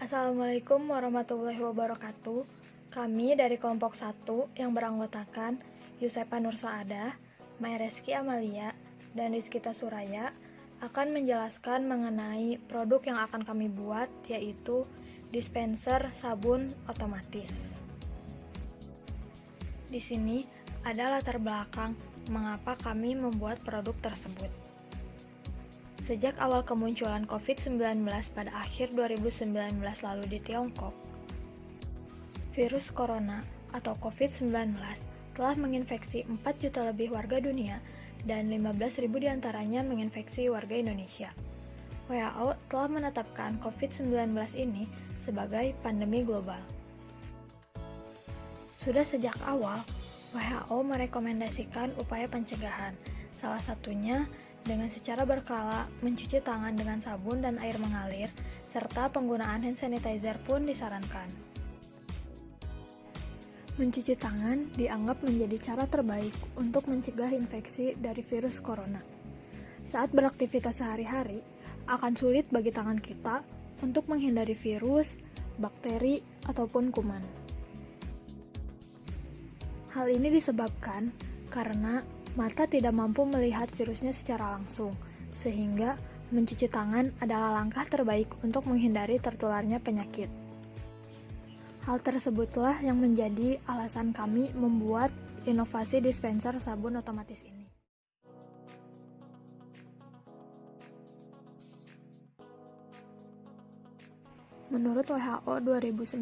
Assalamualaikum warahmatullahi wabarakatuh. Kami dari kelompok 1 yang beranggotakan Yusefa Nur Saadah, Mai Reski Amalia, dan Rizkita Suraya akan menjelaskan mengenai produk yang akan kami buat, yaitu dispenser sabun otomatis. Di sini ada latar belakang mengapa kami membuat produk tersebut. Sejak awal kemunculan COVID-19 pada akhir 2019 lalu di Tiongkok, virus corona atau COVID-19 telah menginfeksi 4 juta lebih warga dunia dan 15.000 diantaranya menginfeksi warga Indonesia. WHO telah menetapkan COVID-19 ini sebagai pandemi global. Sudah sejak awal, WHO merekomendasikan upaya pencegahan, salah satunya dengan secara berkala mencuci tangan dengan sabun dan air mengalir, serta penggunaan hand sanitizer pun disarankan. Mencuci tangan dianggap menjadi cara terbaik untuk mencegah infeksi dari virus corona. Saat beraktivitas sehari-hari, akan sulit bagi tangan kita untuk menghindari virus, bakteri, ataupun kuman. Hal ini disebabkan karena mata tidak mampu melihat virusnya secara langsung, sehingga mencuci tangan adalah langkah terbaik untuk menghindari tertularnya penyakit. Hal tersebutlah yang menjadi alasan kami membuat inovasi dispenser sabun otomatis ini. Menurut WHO 2009,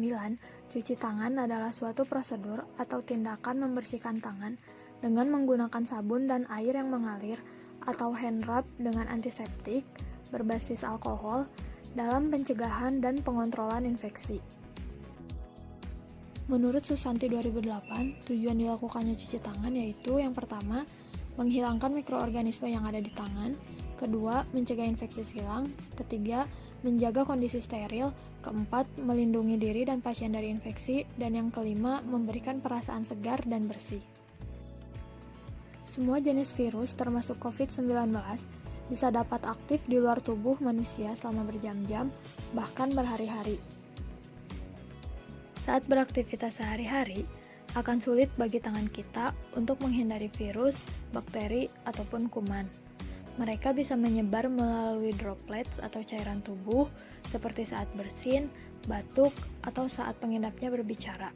cuci tangan adalah suatu prosedur atau tindakan membersihkan tangan dengan menggunakan sabun dan air yang mengalir atau hand rub dengan antiseptik berbasis alkohol dalam pencegahan dan pengontrolan infeksi. Menurut Susanti 2008, tujuan dilakukannya cuci tangan yaitu yang pertama, menghilangkan mikroorganisme yang ada di tangan, kedua, mencegah infeksi silang, ketiga, menjaga kondisi steril, keempat, melindungi diri dan pasien dari infeksi, dan yang kelima, memberikan perasaan segar dan bersih. Semua jenis virus, termasuk COVID-19, bisa dapat aktif di luar tubuh manusia selama berjam-jam, bahkan berhari-hari. Saat beraktivitas sehari-hari, akan sulit bagi tangan kita untuk menghindari virus, bakteri, ataupun kuman. Mereka bisa menyebar melalui droplets atau cairan tubuh, seperti saat bersin, batuk, atau saat pengidapnya berbicara.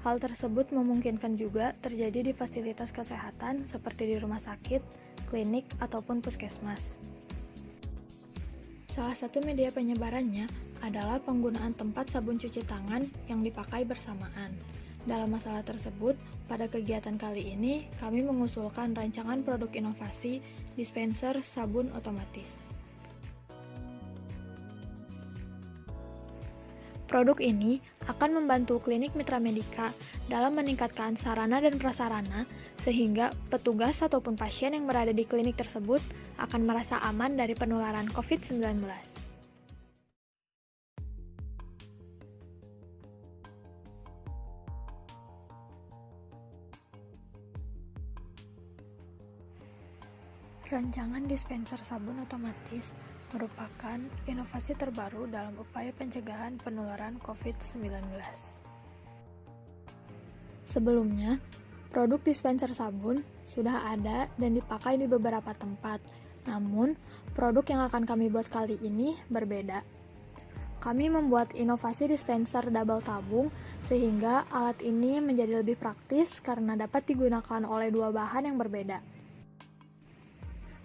Hal tersebut memungkinkan juga terjadi di fasilitas kesehatan seperti di rumah sakit, klinik, ataupun puskesmas. Salah satu media penyebarannya adalah penggunaan tempat sabun cuci tangan yang dipakai bersamaan. Dalam masalah tersebut, pada kegiatan kali ini kami mengusulkan rancangan produk inovasi dispenser sabun otomatis. Produk ini akan membantu klinik Mitra Medika dalam meningkatkan sarana dan prasarana sehingga petugas ataupun pasien yang berada di klinik tersebut akan merasa aman dari penularan COVID-19. Rancangan dispenser sabun otomatis merupakan inovasi terbaru dalam upaya pencegahan penularan COVID-19. Sebelumnya, produk dispenser sabun sudah ada dan dipakai di beberapa tempat, namun produk yang akan kami buat kali ini berbeda. Kami membuat inovasi dispenser double tabung sehingga alat ini menjadi lebih praktis karena dapat digunakan oleh dua bahan yang berbeda.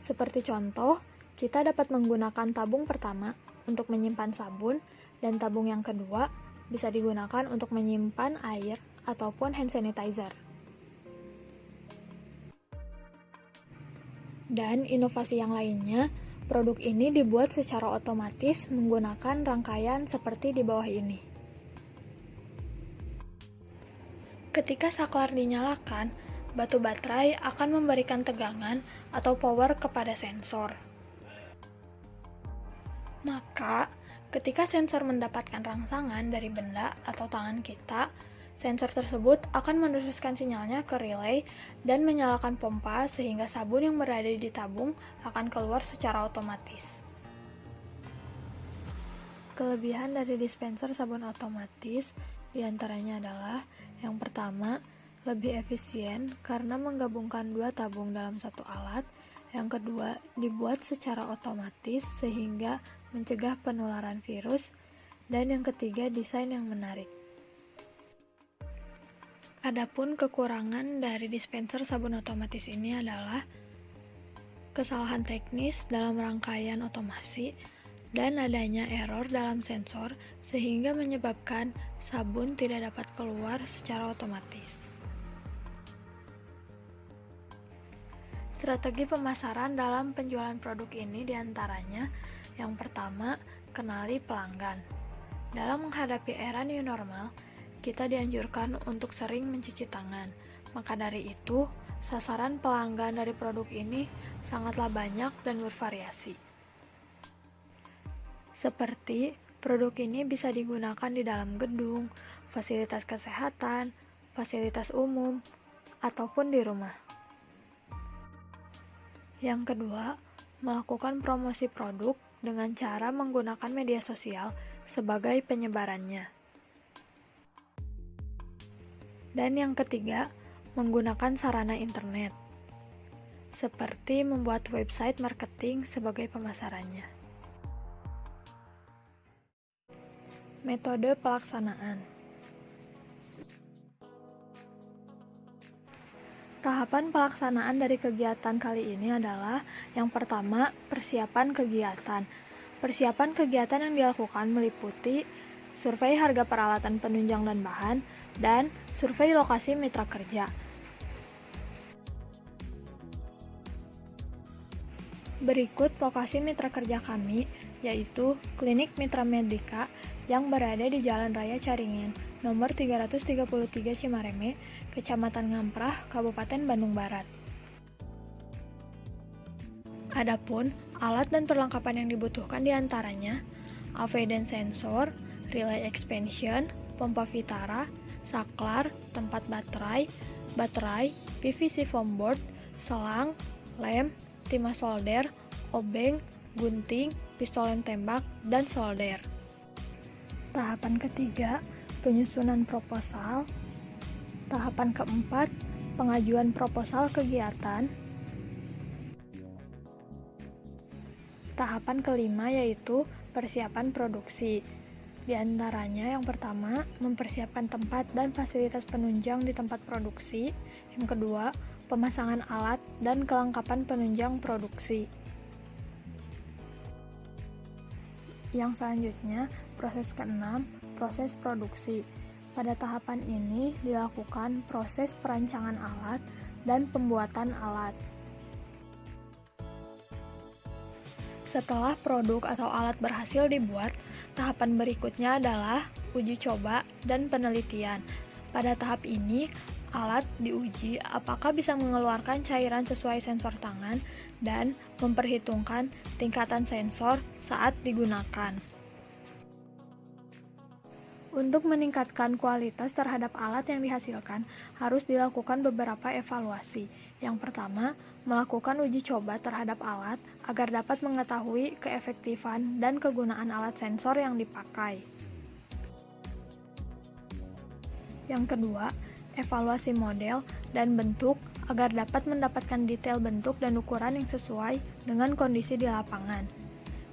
Seperti contoh, kita dapat menggunakan tabung pertama untuk menyimpan sabun dan tabung yang kedua bisa digunakan untuk menyimpan air ataupun hand sanitizer. Dan inovasi yang lainnya, produk ini dibuat secara otomatis menggunakan rangkaian seperti di bawah ini. Ketika saklar dinyalakan, batu baterai akan memberikan tegangan atau power kepada sensor. Maka, ketika sensor mendapatkan rangsangan dari benda atau tangan kita, sensor tersebut akan meneruskan sinyalnya ke relay dan menyalakan pompa sehingga sabun yang berada di tabung akan keluar secara otomatis. Kelebihan dari dispenser sabun otomatis diantaranya adalah yang pertama, lebih efisien karena menggabungkan 2 tabung dalam satu alat. Yang kedua, dibuat secara otomatis sehingga mencegah penularan virus. Dan yang ketiga, desain yang menarik. Adapun kekurangan dari dispenser sabun otomatis ini adalah kesalahan teknis dalam rangkaian otomasi dan adanya error dalam sensor sehingga menyebabkan sabun tidak dapat keluar secara otomatis. Strategi pemasaran dalam penjualan produk ini diantaranya yang pertama, kenali pelanggan. Dalam menghadapi era new normal, kita dianjurkan untuk sering mencuci tangan. Maka dari itu, sasaran pelanggan dari produk ini sangatlah banyak dan bervariasi. Seperti produk ini bisa digunakan di dalam gedung, fasilitas kesehatan, fasilitas umum, ataupun di rumah. Yang kedua, melakukan promosi produk dengan cara menggunakan media sosial sebagai penyebarannya. Dan yang ketiga, menggunakan sarana internet, seperti membuat website marketing sebagai pemasarannya. Metode pelaksanaan. Tahapan pelaksanaan dari kegiatan kali ini adalah yang pertama, persiapan kegiatan. Persiapan kegiatan yang dilakukan meliputi survei harga peralatan penunjang dan bahan, dan survei lokasi mitra kerja. Berikut lokasi mitra kerja kami, yaitu Klinik Mitra Medika yang berada di Jalan Raya Caringin, nomor 333 Cimareme, Kecamatan Ngamprah, Kabupaten Bandung Barat. Adapun alat dan perlengkapan yang dibutuhkan diantaranya AVD sensor, relay expansion, pompa Vitara, saklar, tempat baterai, PVC foam board, selang, lem, timah solder, obeng, gunting, pistol lem tembak, dan solder. Tahapan ketiga, penyusunan proposal. Tahapan keempat, pengajuan proposal kegiatan. Tahapan kelima yaitu persiapan produksi. Di antaranya yang pertama, mempersiapkan tempat dan fasilitas penunjang di tempat produksi. Yang kedua, pemasangan alat dan kelengkapan penunjang produksi. Yang selanjutnya, proses keenam, proses produksi. Pada tahapan ini dilakukan proses perancangan alat dan pembuatan alat. Setelah produk atau alat berhasil dibuat, tahapan berikutnya adalah uji coba dan penelitian. Pada tahap ini, alat diuji apakah bisa mengeluarkan cairan sesuai sensor tangan dan memperhitungkan tingkatan sensor saat digunakan. Untuk meningkatkan kualitas terhadap alat yang dihasilkan, harus dilakukan beberapa evaluasi. Yang pertama, melakukan uji coba terhadap alat agar dapat mengetahui keefektifan dan kegunaan alat sensor yang dipakai. Yang kedua, evaluasi model dan bentuk agar dapat mendapatkan detail bentuk dan ukuran yang sesuai dengan kondisi di lapangan.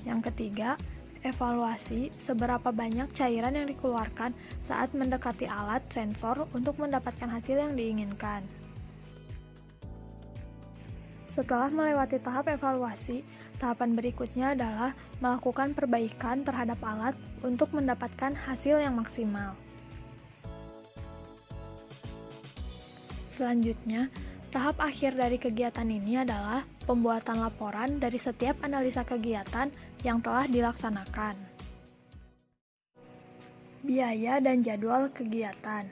Yang ketiga, evaluasi seberapa banyak cairan yang dikeluarkan saat mendekati alat sensor untuk mendapatkan hasil yang diinginkan. Setelah melewati tahap evaluasi, tahapan berikutnya adalah melakukan perbaikan terhadap alat untuk mendapatkan hasil yang maksimal. Selanjutnya, tahap akhir dari kegiatan ini adalah pembuatan laporan dari setiap analisa kegiatan yang telah dilaksanakan. Biaya dan jadwal kegiatan.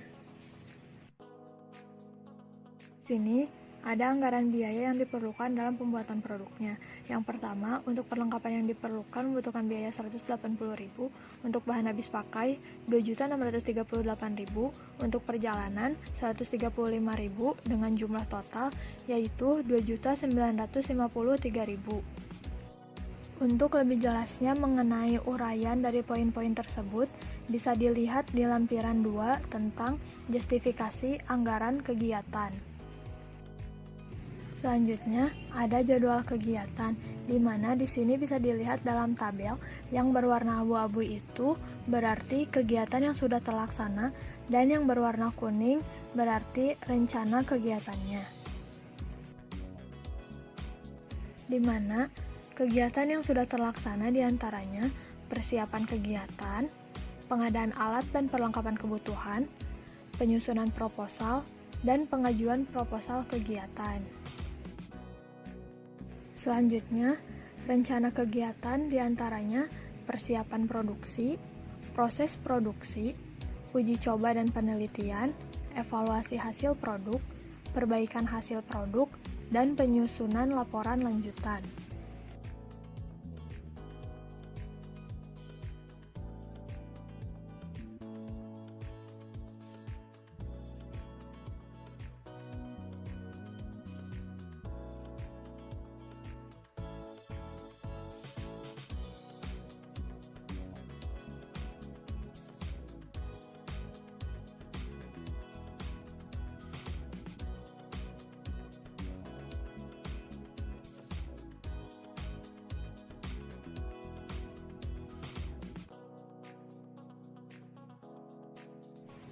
Sini ada anggaran biaya yang diperlukan dalam pembuatan produknya. Yang pertama, untuk perlengkapan yang diperlukan membutuhkan biaya Rp180.000, untuk bahan habis pakai Rp2.638.000, untuk perjalanan Rp135.000 dengan jumlah total yaitu Rp2.953.000. Untuk lebih jelasnya mengenai uraian dari poin-poin tersebut, bisa dilihat di lampiran 2 tentang justifikasi anggaran kegiatan. Selanjutnya, ada jadwal kegiatan, di mana di sini bisa dilihat dalam tabel yang berwarna abu-abu itu berarti kegiatan yang sudah terlaksana, dan yang berwarna kuning berarti rencana kegiatannya. Di mana kegiatan yang sudah terlaksana diantaranya persiapan kegiatan, pengadaan alat dan perlengkapan kebutuhan, penyusunan proposal, dan pengajuan proposal kegiatan. Selanjutnya, rencana kegiatan diantaranya persiapan produksi, proses produksi, uji coba dan penelitian, evaluasi hasil produk, perbaikan hasil produk, dan penyusunan laporan lanjutan.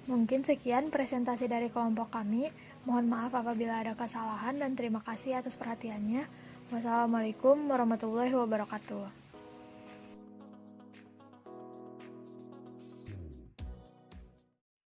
Mungkin sekian presentasi dari kelompok kami. Mohon maaf apabila ada kesalahan dan terima kasih atas perhatiannya. Wassalamualaikum warahmatullahi wabarakatuh.